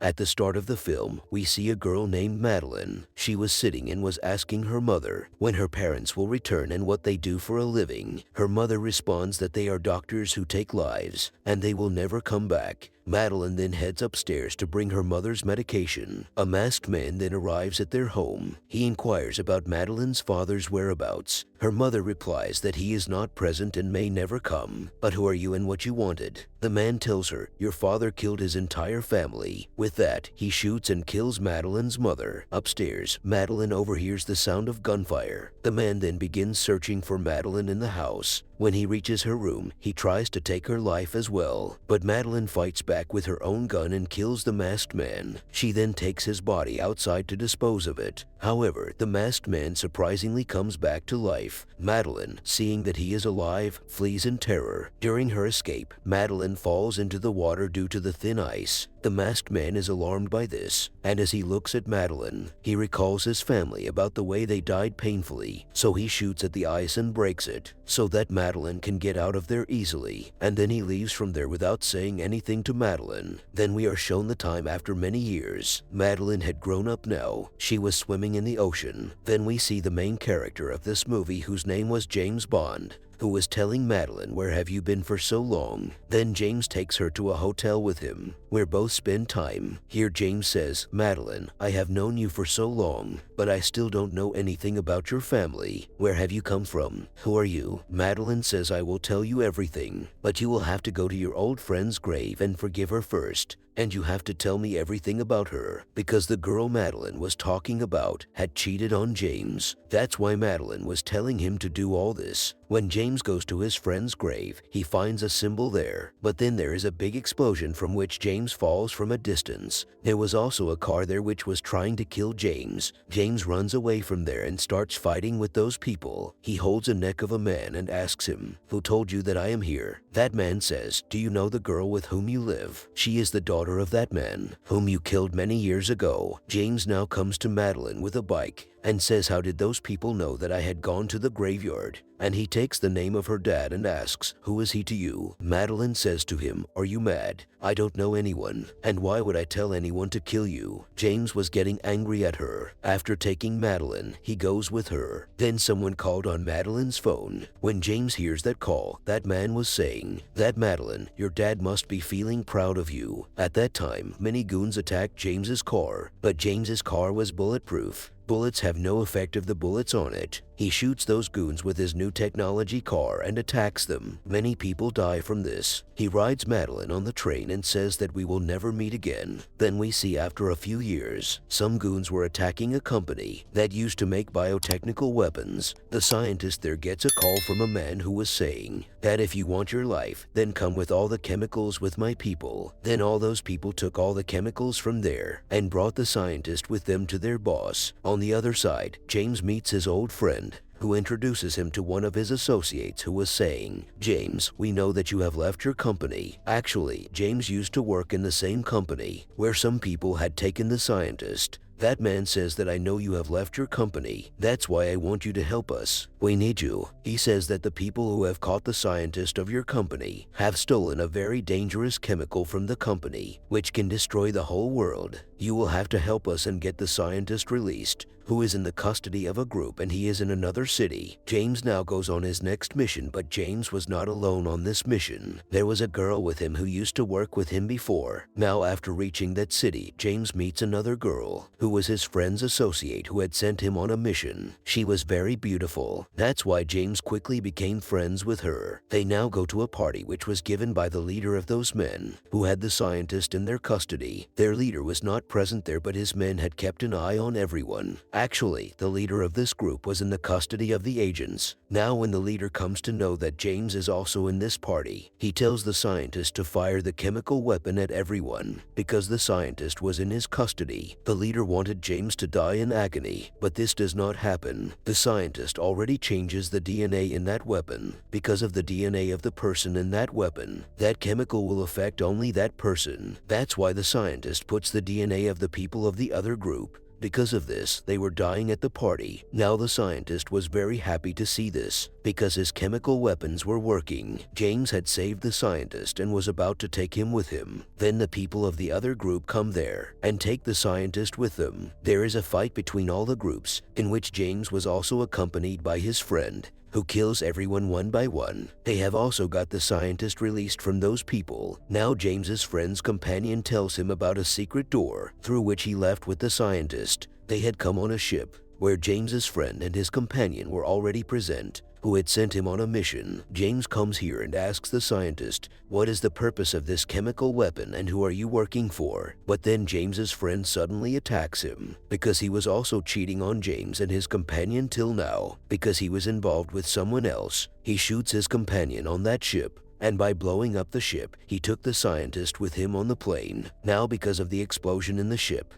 At the start of the film, we see a girl named Madeline. She was sitting and was asking her mother when her parents will return and what they do for a living. Her mother responds that they are doctors who take lives and they will never come back. Madeline then heads upstairs to bring her mother's medication. A masked man then arrives at their home. He inquires about Madeline's father's whereabouts. Her mother replies that he is not present and may never come. But who are you and what you wanted? The man tells her, your father killed his entire family. With that, he shoots and kills Madeline's mother. Upstairs, Madeline overhears the sound of gunfire. The man then begins searching for Madeline in the house. When he reaches her room, he tries to take her life as well, but Madeline fights back with her own gun and kills the masked man. She then takes his body outside to dispose of it. However, the masked man surprisingly comes back to life. Madeline, seeing that he is alive, flees in terror. During her escape, Madeline falls into the water due to the thin ice. The masked man is alarmed by this, and as he looks at Madeline, he recalls his family about the way they died painfully, so he shoots at the ice and breaks it, so that Madeline can get out of there easily, and then he leaves from there without saying anything to Madeline. Then we are shown the time after many years. Madeline had grown up now. She was swimming in the ocean. Then we see the main character of this movie, whose name was James Bond, who was telling Madeline, where have you been for so long? Then James takes her to a hotel with him, where both spend time. Here James says, Madeline, I have known you for so long, but I still don't know anything about your family. Where have you come from? Who are you? Madeline says, I will tell you everything, but you will have to go to your old friend's grave and forgive her first. And you have to tell me everything about her, because the girl Madeline was talking about had cheated on James. That's why Madeline was telling him to do all this. When James goes to his friend's grave, he finds a symbol there, but then there is a big explosion from which James falls from a distance. There was also a car there which was trying to kill James. James runs away from there and starts fighting with those people. He holds a neck of a man and asks him, who told you that I am here? That man says, do you know the girl with whom you live? She is the daughter of that man, whom you killed many years ago. James now comes to Madeline with a bike and says, how did those people know that I had gone to the graveyard? And he takes the name of her dad and asks, who is he to you? Madeline says to him, are you mad? I don't know anyone, and why would I tell anyone to kill you? James was getting angry at her. After taking Madeline, he goes with her. Then someone called on Madeline's phone. When James hears that call, that man was saying, that Madeline, your dad must be feeling proud of you. At that time, many goons attacked James's car, but James's car was bulletproof. Bullets have no effect of the bullets on it. He shoots those goons with his new technology car and attacks them. Many people die from this. He rides Madeline on the train and says that we will never meet again. Then we see after a few years, some goons were attacking a company that used to make biotechnical weapons. The scientist there gets a call from a man who was saying that if you want your life, then come with all the chemicals with my people. Then all those people took all the chemicals from there and brought the scientist with them to their boss. On the other side, James meets his old friend, who introduces him to one of his associates who was saying, James, we know that you have left your company. Actually, James used to work in the same company where some people had taken the scientist. That man says that I know you have left your company. That's why I want you to help us. We need you. He says that the people who have caught the scientist of your company have stolen a very dangerous chemical from the company, which can destroy the whole world. You will have to help us and get the scientist released, who is in the custody of a group and he is in another city. James now goes on his next mission, but James was not alone on this mission. There was a girl with him who used to work with him before. Now after reaching that city, James meets another girl, who was his friend's associate who had sent him on a mission. She was very beautiful. That's why James quickly became friends with her. They now go to a party which was given by the leader of those men, who had the scientist in their custody. Their leader was not present there, but his men had kept an eye on everyone. Actually, the leader of this group was in the custody of the agents. Now when the leader comes to know that James is also in this party, he tells the scientist to fire the chemical weapon at everyone. Because the scientist was in his custody, the leader wanted James to die in agony, but this does not happen. The scientist already changes the DNA in that weapon. Because of the DNA of the person in that weapon, that chemical will affect only that person. That's why the scientist puts the DNA of the people of the other group Because of this, they were dying at the party. Now the scientist was very happy to see this, because his chemical weapons were working. James had saved the scientist and was about to take him with him. Then the people of the other group come there and take the scientist with them. There is a fight between all the groups, in which James was also accompanied by his friend, who kills everyone one by one. They have also got the scientist released from those people. Now James's friend's companion tells him about a secret door through which he left with the scientist. They had come on a ship where James's friend and his companion were already present, who had sent him on a mission. James comes here and asks the scientist, what is the purpose of this chemical weapon and who are you working for? But then James's friend suddenly attacks him, because he was also cheating on James and his companion till now, because he was involved with someone else. He shoots his companion on that ship, and by blowing up the ship, he took the scientist with him on the plane. Now because of the explosion in the ship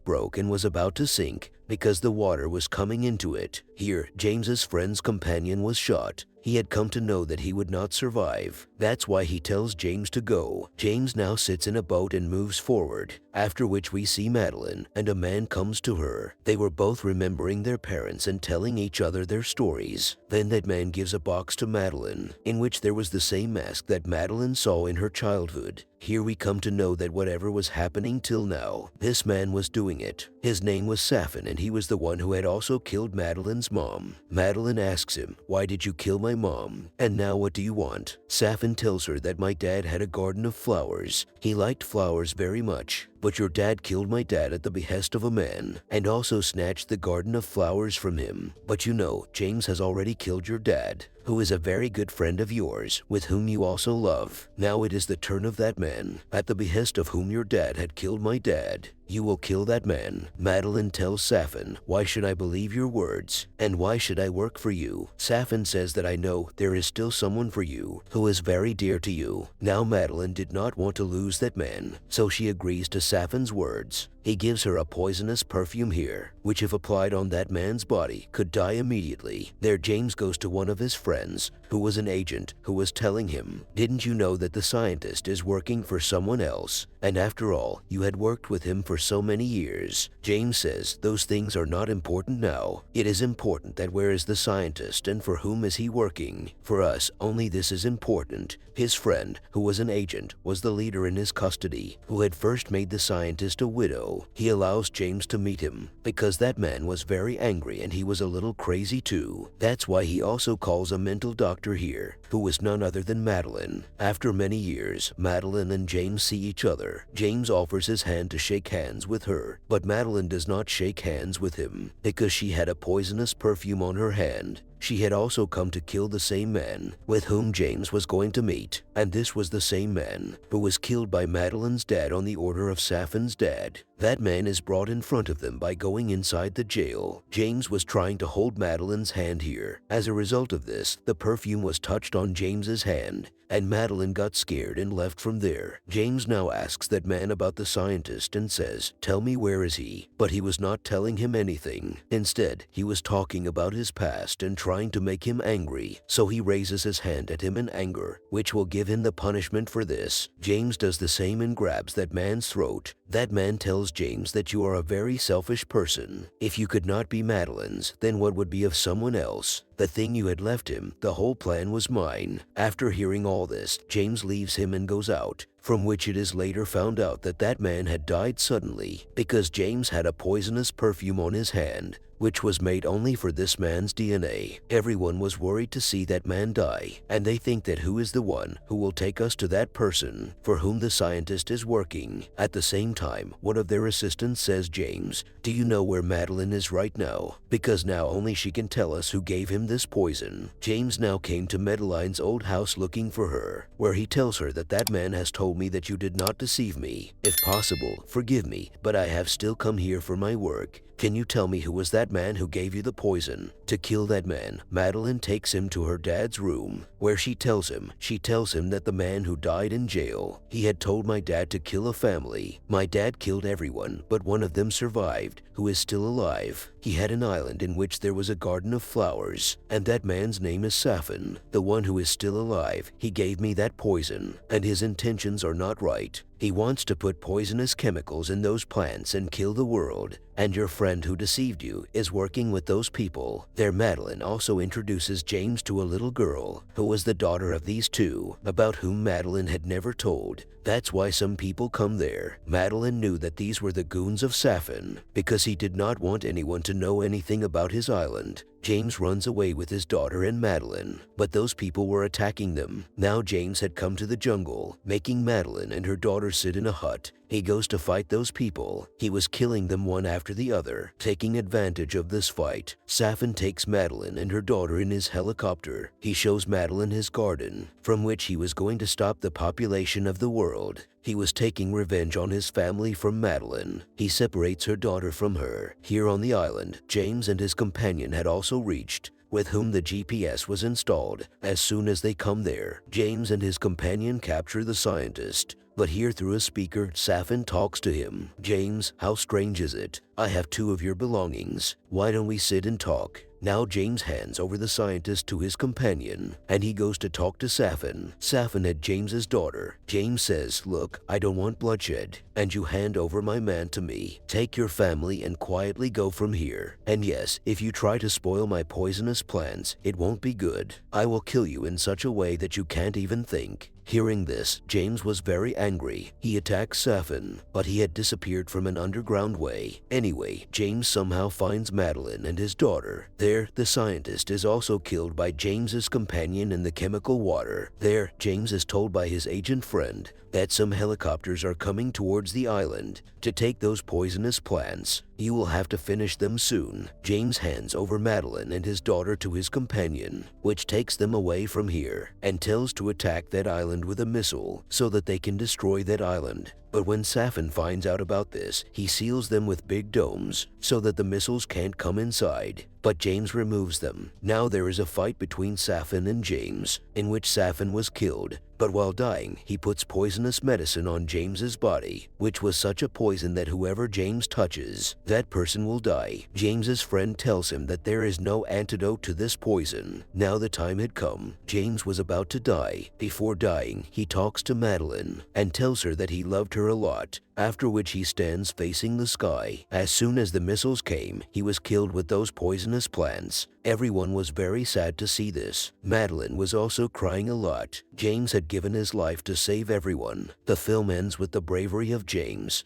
broke and was about to sink, because the water was coming into it. Here, James's friend's companion was shot. He had come to know that he would not survive. That's why he tells James to go. James now sits in a boat and moves forward, after which we see Madeline, and a man comes to her. They were both remembering their parents and telling each other their stories. Then that man gives a box to Madeline, in which there was the same mask that Madeline saw in her childhood. Here we come to know that whatever was happening till now, this man was doing it. His name was Safin, and he was the one who had also killed Madeline's mom. Madeline asks him, why did you kill my mom? And now what do you want? Safin tells her that my dad had a garden of flowers. He liked flowers very much. But your dad killed my dad at the behest of a man, and also snatched the garden of flowers from him. But you know, James has already killed your dad, who is a very good friend of yours, with whom you also love. Now it is the turn of that man, at the behest of whom your dad had killed my dad. You will kill that man. Madeline tells Safin, why should I believe your words? And why should I work for you? Safin says that I know there is still someone for you, who is very dear to you. Now Madeline did not want to lose that man, so she agrees to Safin's words. He gives her a poisonous perfume here, which if applied on that man's body, could die immediately. There James goes to one of his friends, who was an agent, who was telling him, didn't you know that the scientist is working for someone else? And after all, you had worked with him for so many years. James says, those things are not important now. It is important that where is the scientist and for whom is he working? For us, only this is important. His friend, who was an agent, was the leader in his custody, who had first made the scientist a widow. He allows James to meet him, because that man was very angry and he was a little crazy too. That's why he also calls a mental doctor here, who was none other than Madeline. After many years, Madeline and James see each other. James offers his hand to shake hands with her, but Madeline does not shake hands with him, because she had a poisonous perfume on her hand. She had also come to kill the same man with whom James was going to meet, and this was the same man who was killed by Madeline's dad on the order of Safin's dad. That man is brought in front of them by going inside the jail. James was trying to hold Madeline's hand here. As a result of this, the perfume was touched on James's hand, and Madeline got scared and left from there. James now asks that man about the scientist and says, tell me where is he? But he was not telling him anything. Instead, he was talking about his past and trying to make him angry, so he raises his hand at him in anger, which will give him the punishment for this. James does the same and grabs that man's throat. That man tells James that you are a very selfish person. If you could not be Madeline's, then what would be of someone else? The thing you had left him, the whole plan was mine. After hearing all this, James leaves him and goes out, from which it is later found out that that man had died suddenly, because James had a poisonous perfume on his hand, which was made only for this man's DNA. Everyone was worried to see that man die, and they think that who is the one who will take us to that person for whom the scientist is working. At the same time, one of their assistants says, James, do you know where Madeline is right now? Because now only she can tell us who gave him this poison. James now came to Madeline's old house looking for her, where he tells her that that man has told me that you did not deceive me. If possible, forgive me, but I have still come here for my work. Can you tell me who was that man who gave you the poison? To kill that man, Madeline takes him to her dad's room, where she tells him that the man who died in jail, he had told my dad to kill a family. My dad killed everyone, but one of them survived, who is still alive. He had an island in which there was a garden of flowers, and that man's name is Safin, the one who is still alive. He gave me that poison, and his intentions are not right. He wants to put poisonous chemicals in those plants and kill the world. And your friend who deceived you is working with those people. There, Madeline also introduces James to a little girl who was the daughter of these two, about whom Madeline had never told. That's why some people come there. Madeline knew that these were the goons of Safin because he did not want anyone to know anything about his island. James runs away with his daughter and Madeline, but those people were attacking them. Now James had come to the jungle, making Madeline and her daughter sit in a hut. He goes to fight those people. He was killing them one after the other, taking advantage of this fight. Safin takes Madeline and her daughter in his helicopter. He shows Madeline his garden, from which he was going to stop the population of the world. He was taking revenge on his family from Madeline. He separates her daughter from her. Here on the island, James and his companion had also reached, with whom the GPS was installed. As soon as they come there, James and his companion capture the scientist. But here through a speaker, Safin talks to him. James, how strange is it? I have two of your belongings. Why don't we sit and talk? Now James hands over the scientist to his companion, and he goes to talk to Safin. Safin had James's daughter. James says, look, I don't want bloodshed, and you hand over my man to me. Take your family and quietly go from here. And yes, if you try to spoil my poisonous plans, it won't be good. I will kill you in such a way that you can't even think. Hearing this, James was very angry. He attacks Safin, but he had disappeared from an underground way. Anyway, James somehow finds Madeline and his daughter. There, the scientist is also killed by James's companion in the chemical water. There, James is told by his agent friend that some helicopters are coming towards the island to take those poisonous plants. You will have to finish them soon. James hands over Madeline and his daughter to his companion, which takes them away from here and tells to attack that island with a missile so that they can destroy that island. But when Safin finds out about this, he seals them with big domes so that the missiles can't come inside. But James removes them. Now there is a fight between Safin and James, in which Safin was killed. But while dying, he puts poisonous medicine on James's body, which was such a poison that whoever James touches, that person will die. James's friend tells him that there is no antidote to this poison. Now the time had come. James was about to die. Before dying, he talks to Madeline and tells her that he loved her a lot, after which he stands facing the sky. As soon as the missiles came, he was killed with those poisonous plants. Everyone was very sad to see this. Madeline was also crying a lot. James had given his life to save everyone. The film ends with the bravery of James